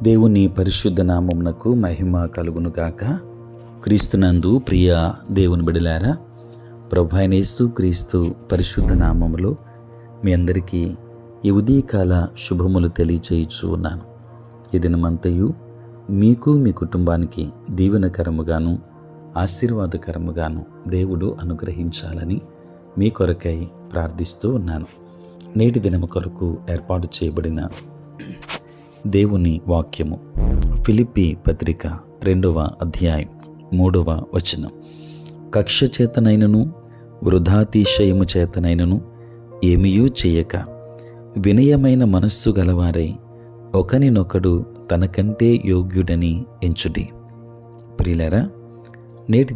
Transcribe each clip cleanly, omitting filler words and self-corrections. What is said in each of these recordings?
దేవుని పరిశుద్ధ నామమునకు మహిమ కలుగునుగాక. క్రీస్తునందు ప్రియ దేవుని బిడలారా, ప్రభువైన యేసు క్రీస్తు పరిశుద్ధ నామములో మీ అందరికీ ఈ ఉదయకాల శుభములు తెలియచేయచ్చు ఉన్నాను. ఈ దినమంతయు మీకు మీ కుటుంబానికి దీవెనకరముగాను ఆశీర్వాదకరముగాను దేవుడు అనుగ్రహించాలని మీ కొరకై ప్రార్థిస్తూ ఉన్నాను. నేటి దినము కొరకు ఏర్పాటు చేయబడిన దేవుని వాక్యము ఫిలిప్పీ పత్రిక 2వ అధ్యాయం 3వ వచనం. కక్ష చేతనైనను వృధాతిశయము చేతనైనను ఏమీయూ చేయక వినయమైన మనస్సు గలవారై ఒకనినొకడు తనకంటే యోగ్యుడని ఎంచుడి. ప్రియులారా, నేటి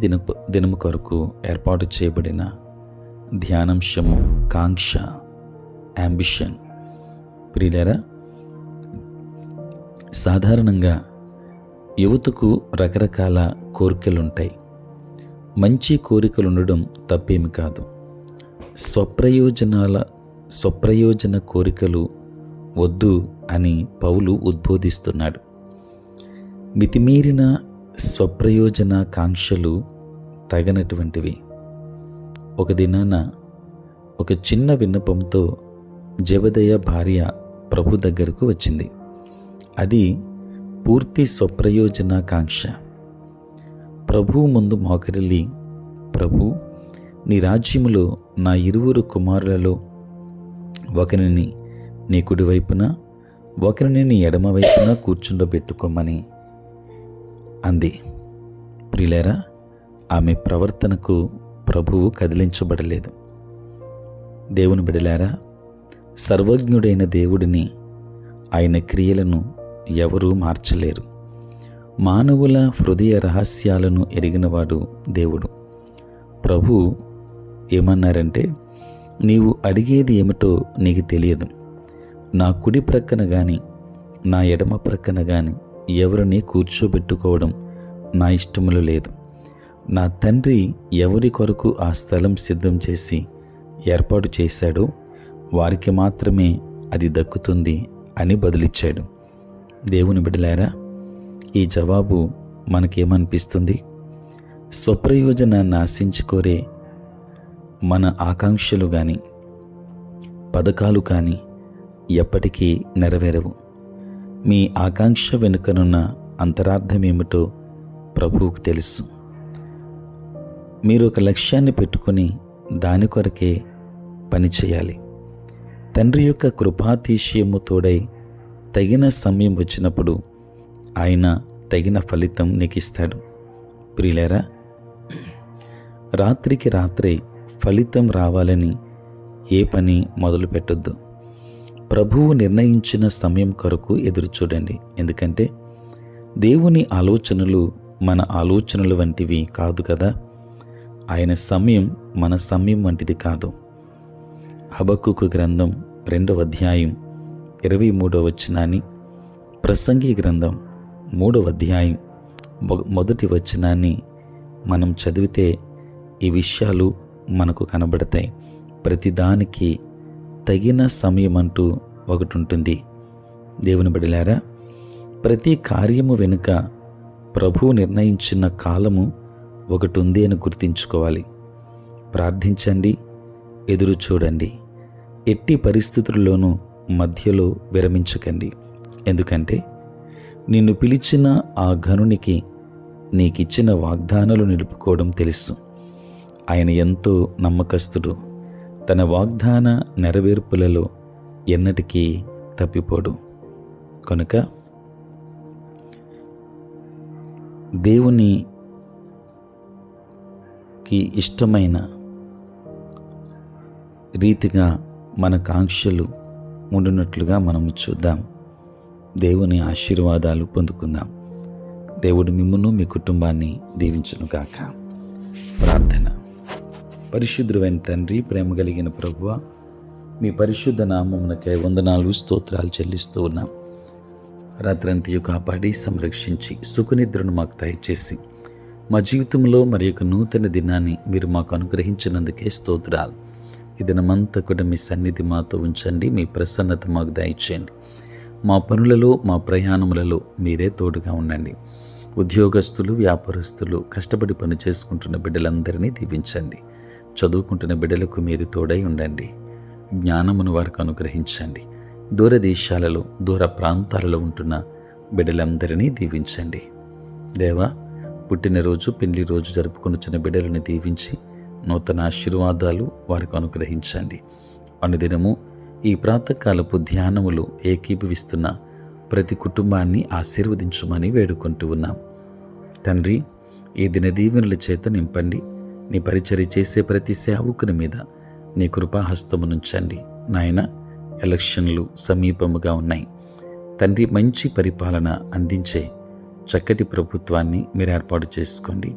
దినము కొరకు ఏర్పాటు చేయబడిన ధ్యానాంశము కాంక్ష, యాంబిషన్. ప్రియులారా, సాధారణంగా యువతకు రకరకాల కోరికలుంటాయి. మంచి కోరికలు ఉండడం తప్పేమి కాదు. స్వప్రయోజన కోరికలు వద్దు అని పౌలు ఉద్బోధిస్తున్నాడు. మితిమీరిన స్వప్రయోజన కాంక్షలు తగనటువంటివి. ఒక దినాన ఒక చిన్న విన్నపంతో జెబెదయి భార్య ప్రభు దగ్గరకు వచ్చింది. అది పూర్తి స్వప్రయోజన కాంక్ష. ప్రభువు ముందు మోకరిల్లి, ప్రభు, నీ రాజ్యములో నా 2 కుమారులలో ఒకరిని నీ కుడివైపున ఒకరిని నీ ఎడమ వైపున కూర్చుండబెట్టుకోమని అంది. ప్రియులారా, ఆమె ప్రవర్తనకు ప్రభువు కదిలించబడలేదు. దేవుని బిడలారా, సర్వజ్ఞుడైన దేవుడిని, ఆయన క్రియలను ఎవరూ మార్చలేరు. మానవుల హృదయ రహస్యాలను ఎరిగినవాడు దేవుడు. ప్రభు ఏమన్నారంటే, నీవు అడిగేది ఏమిటో నీకు తెలియదు. నా కుడి ప్రక్కన కానీ నా ఎడమ ప్రక్కన కానీ ఎవరిని కూర్చోబెట్టుకోవడం నా ఇష్టములో లేదు. నా తండ్రి ఎవరి కొరకు ఆ స్థలం సిద్ధం చేసి ఏర్పాటు చేశాడో వారికి మాత్రమే అది దక్కుతుంది అని బదులిచ్చాడు. దేవుని బిడ్డలారా, ఈ జవాబు మనకేమనిపిస్తుంది? స్వప్రయోజనాన్ని ఆశించుకోరే మన ఆకాంక్షలు కానీ పథకాలు కానీ ఎప్పటికీ నెరవేరవు. మీ ఆకాంక్ష వెనుకనున్న అంతరార్థం ఏమిటో ప్రభువుకు తెలుసు. మీరు ఒక లక్ష్యాన్ని పెట్టుకొని దాని కొరకే పని చేయాలి. తండ్రి యొక్క కృపాతిశయము తోడై తగిన సమయం వచ్చినప్పుడు ఆయన తగిన ఫలితం నీకు ఇస్తాడు. ప్రియులారా, రాత్రికి రాత్రే ఫలితం రావాలని ఏ పని మొదలు పెట్టొద్దు. ప్రభువు నిర్ణయించిన సమయం కొరకు ఎదురు చూడండి. ఎందుకంటే దేవుని ఆలోచనలు మన ఆలోచనలు వంటివి కాదు కదా. ఆయన సమయం మన సమయం వంటిది కాదు. హబక్కూకు గ్రంథం 2వ అధ్యాయం 23వ వచనాన్ని, ప్రసంగి గ్రంథం 3వ అధ్యాయం 1వ వచనాన్ని మనం చదివితే ఈ విషయాలు మనకు కనబడతాయి. ప్రతిదానికి తగిన సమయం అంటూ ఒకటి ఉంటుంది. దేవుని బిడ్డలారా, ప్రతి కార్యము వెనుక ప్రభువు నిర్ణయించిన కాలము ఒకటి ఉంది అని గుర్తించుకోవాలి. ప్రార్థించండి, ఎదురు చూడండి. ఎట్టి పరిస్థితుల్లోనూ మధ్యలో విరమించకండి. ఎందుకంటే నిన్ను పిలిచిన ఆ ఘనునికి నీకిచ్చిన వాగ్దానాలు నిలుపుకోవడం తెలుసు. ఆయన ఎంతో నమ్మకస్తుడు. తన వాగ్దాన నెరవేర్పులలో ఎన్నటికీ తప్పిపోడు. కనుక దేవునికి ఇష్టమైన రీతిగా మన కాంక్షలు ఉండునట్లుగా మనము చూద్దాం. దేవుని ఆశీర్వాదాలు పొందుకుందాం. దేవుడు మిమ్మును మీ కుటుంబాన్ని దీవించునుగాక. ప్రార్థన. పరిశుద్ధుడైన తండ్రి, ప్రేమ కలిగిన ప్రభువా, మీ పరిశుద్ధ నామమునకై వందనాలు, స్తోత్రాలు చెల్లిస్తూ ఉన్నాం. రాత్రంతయు కాపాడి సంరక్షించి సుఖనిద్రను మాకు దయచేసి మా జీవితంలో మరి యొక్క నూతన దినాన్ని మీరు మాకు అనుగ్రహించినందుకే స్తోత్రాలు. ఈ దినమంతా కూడా మీ సన్నిధి మాతో ఉంచండి. మీ ప్రసన్నత మాకు దయచేయండి. మా పనులలో, మా ప్రయాణములలో మీరే తోడుగా ఉండండి. ఉద్యోగస్తులు, వ్యాపారస్తులు, కష్టపడి పని చేసుకుంటున్న బిడ్డలందరినీ దీవించండి. చదువుకుంటున్న బిడ్డలకు మీరు తోడై ఉండండి. జ్ఞానమును వారికి అనుగ్రహించండి. దూర దేశాలలో, దూర ప్రాంతాలలో ఉంటున్న బిడ్డలందరినీ దీవించండి. దేవా, పుట్టినరోజు, పెళ్లి రోజు జరుపుకొనుచున్న బిడ్డలను దీవించి నూతన ఆశీర్వాదాలు వారికి అనుగ్రహించండి. అనుదినము ఈ ప్రాతకాలపు ధ్యానములు ఏకీభవిస్తున్న ప్రతి కుటుంబాన్ని ఆశీర్వదించుమని వేడుకుంటూ ఉన్నాం. తండ్రి, ఈ దిన దీవెనల చేత నింపండి. నీ పరిచర్య చేసే ప్రతి సేవకుని మీద నీ కృపాహస్తమునుంచండి. నాయన, ఎలక్షన్లు సమీపముగా ఉన్నాయి. తండ్రి, మంచి పరిపాలన అందించే చక్కటి ప్రభుత్వాన్ని మీరు ఏర్పాటు చేసుకోండి.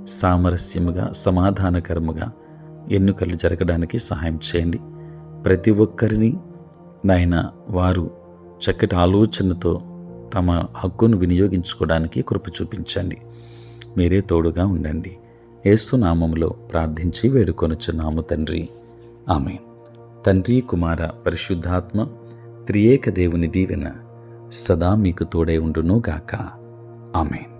సామరస్యముగా, సమాధానకరముగా ఎన్నికలు జరగడానికి సహాయం చేయండి. ప్రతి ఒక్కరిని నాయన వారు చక్కటి ఆలోచనతో తమ హక్కును వినియోగించుకోవడానికి కృప చూపించండి. మీరే తోడుగా ఉండండి. యేసు నామములో ప్రార్థించి వేడుకొనుచున్నాము తండ్రి, ఆమేన్. తండ్రి, కుమార, పరిశుద్ధాత్మ త్రియేక దేవుని దీవెన సదా మీకు తోడై ఉండును గాక. ఆమేన్.